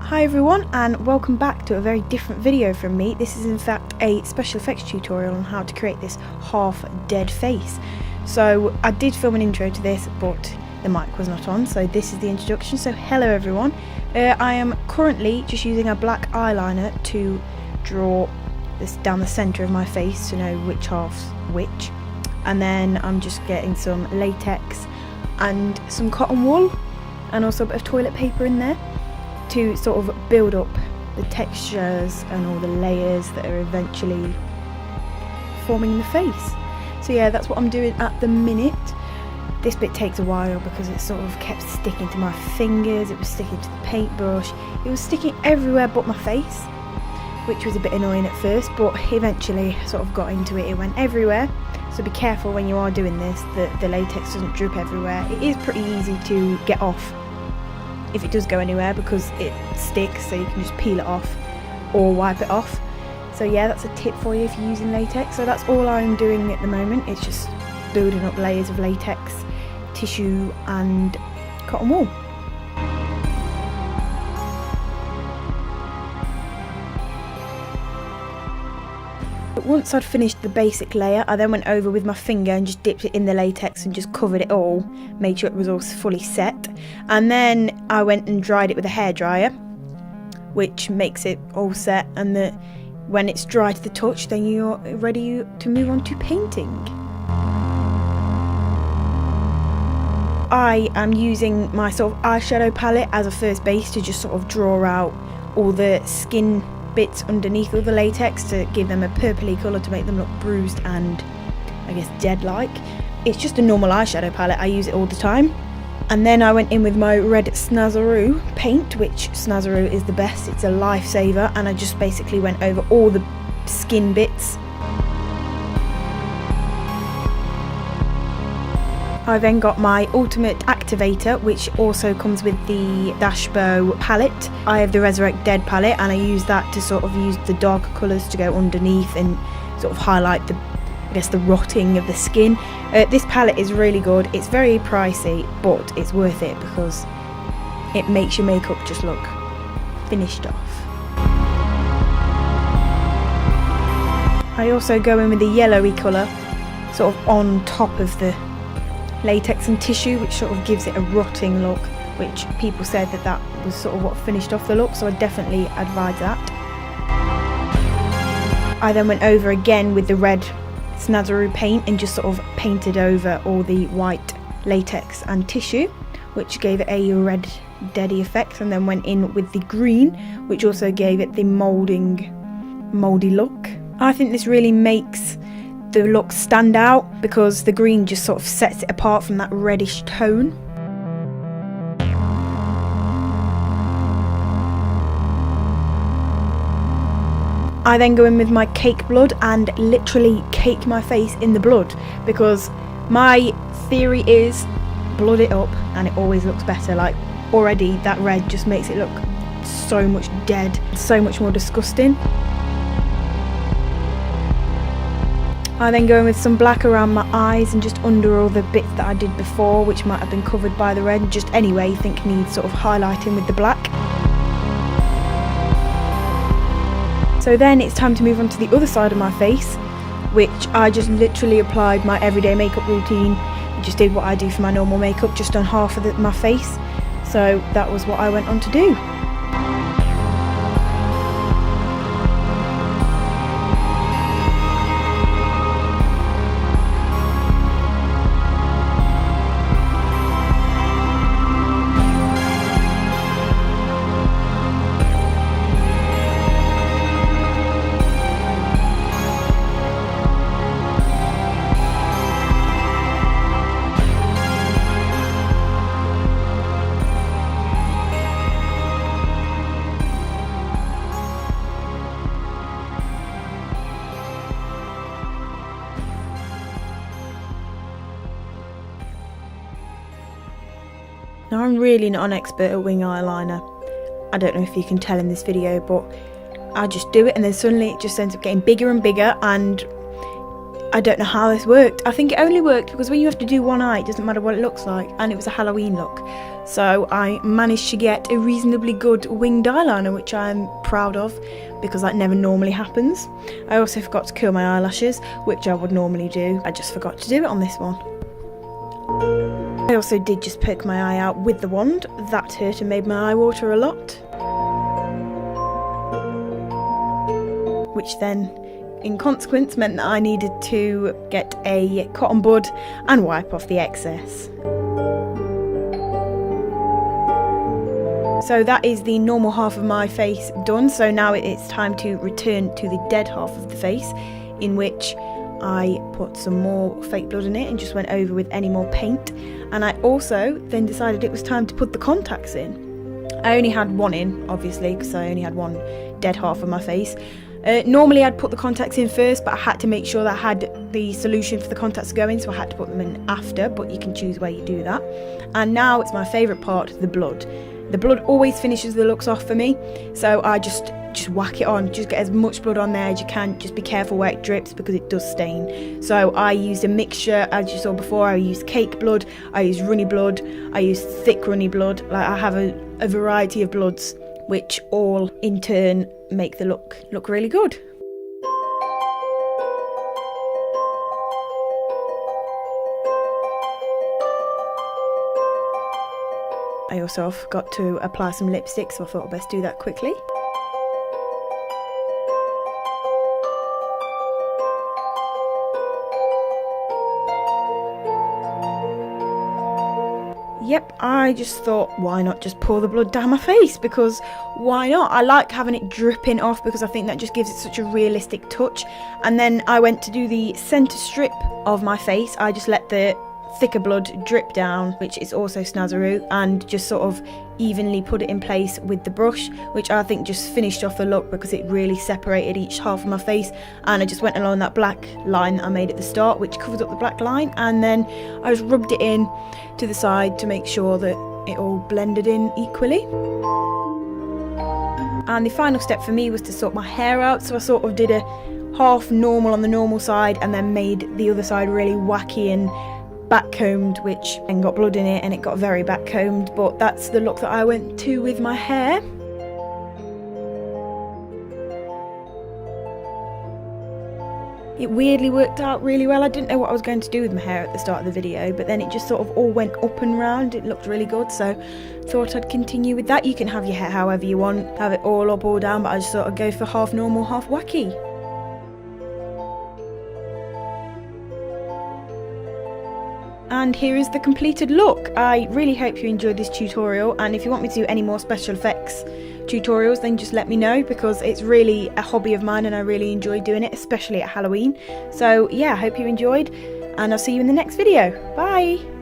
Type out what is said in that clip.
Hi everyone, and welcome back to a very different video from me. This is in fact a special effects tutorial on how to create this half dead face. So I did film an intro to this, but the mic was not on, so this is the introduction. So hello everyone, I am currently just using a black eyeliner to draw this down the centre of my face to know which half's which, and then I'm just getting some latex and some cotton wool and also a bit of toilet paper in there to sort of build up the textures and all the layers that are eventually forming the face. So yeah, that's what I'm doing at the minute. This bit takes a while because it sort of kept sticking to my fingers, it was sticking to the paintbrush, it was sticking everywhere but my face, which was a bit annoying at first, but eventually sort of got into it. It went everywhere, so be careful when you are doing this that the latex doesn't drip everywhere. It is pretty easy to get off if it does go anywhere because it sticks, so you can just peel it off or wipe it off. So yeah, that's a tip for you if you're using latex. So that's all I'm doing at the moment. It's just building up layers of latex, tissue and cotton wool. But once I'd finished the basic layer, I then went over with my finger and just dipped it in the latex and just covered it all, made sure it was all fully set. And then I went and dried it with a hairdryer, which makes it all set, and that when it's dry to the touch, then you're ready to move on to painting. I am using my sort of eyeshadow palette as a first base to just sort of draw out all the skin bits underneath all the latex to give them a purpley colour to make them look bruised and I guess dead-like. It's just a normal eyeshadow palette, I use it all the time. And then I went in with my red Snazaroo paint, which Snazaroo is the best, it's a lifesaver, and I just basically went over all the skin bits. I then got my Ultimate Activator, which also comes with the Dashbow palette. I have the Resurrect Dead palette, and I use that to sort of use the darker colours to go underneath and sort of highlight the rotting of the skin. This palette is really good. It's very pricey, but it's worth it because it makes your makeup just look finished off. I also go in with the yellowy colour sort of on top of the latex and tissue, which sort of gives it a rotting look, which people said that was sort of what finished off the look, so I definitely advise that. I then went over again with the red Snazaroo paint and just sort of painted over all the white latex and tissue, which gave it a red deady effect, and then went in with the green, which also gave it the mouldy look. I think this really makes the look stand out because the green just sort of sets it apart from that reddish tone. I then go in with my cake blood and literally cake my face in the blood because my theory is blood it up and it always looks better. Like already that red just makes it look so much dead, so much more disgusting. I then go in with some black around my eyes and just under all the bits that I did before, which might have been covered by the red, just anyway you think needs sort of highlighting with the black. So then it's time to move on to the other side of my face, which I just literally applied my everyday makeup routine and just did what I do for my normal makeup, just on half of my face. So that was what I went on to do. Now I'm really not an expert at wing eyeliner. I don't know if you can tell in this video, but I just do it and then suddenly it just ends up getting bigger and bigger, and I don't know how this worked. I think it only worked because when you have to do one eye, it doesn't matter what it looks like, and it was a Halloween look. So I managed to get a reasonably good winged eyeliner, which I'm proud of because that never normally happens. I also forgot to curl my eyelashes, which I would normally do. I just forgot to do it on this one. I also did just poke my eye out with the wand. That hurt and made my eye water a lot. Which then, in consequence, meant that I needed to get a cotton bud and wipe off the excess. So that is the normal half of my face done. So now it's time to return to the dead half of the face, in which I put some more fake blood in it and just went over with any more paint. And I also then decided it was time to put the contacts in. I only had one in, obviously, because I only had one dead half of my face. Normally I'd put the contacts in first, but I had to make sure that I had the solution for the contacts to go in, so I had to put them in after, but you can choose where you do that. And now it's my favourite part, the blood. The blood always finishes the looks off for me, so I just whack it on. Just get as much blood on there as you can. Just be careful where it drips because it does stain. So I used a mixture, as you saw before. I used cake blood, I used runny blood, I used thick runny blood. Like, I have a variety of bloods, which all in turn make the look really good. I also forgot to apply some lipstick, so I thought I'd best do that quickly. Yep, I just thought, why not just pour the blood down my face, because why not? I like having it dripping off because I think that just gives it such a realistic touch. And then I went to do the centre strip of my face. I just let the thicker blood drip down, which is also snazzaroo, and just sort of evenly put it in place with the brush, which I think just finished off the look because it really separated each half of my face. And I just went along that black line that I made at the start, which covers up the black line, and then I just rubbed it in to the side to make sure that it all blended in equally. And the final step for me was to sort my hair out, so I sort of did a half normal on the normal side and then made the other side really wacky and back-combed, which then got blood in it and it got very back-combed, but that's the look that I went to with my hair. It weirdly worked out really well. I didn't know what I was going to do with my hair at the start of the video, but then it just sort of all went up and round. It looked really good, so thought I'd continue with that. You can have your hair however you want, have it all up or down, but I just thought I'd go for half normal, half wacky. And here is the completed look. I really hope you enjoyed this tutorial, and if you want me to do any more special effects tutorials, then just let me know, because it's really a hobby of mine and I really enjoy doing it, especially at Halloween. So yeah, I hope you enjoyed, and I'll see you in the next video. Bye!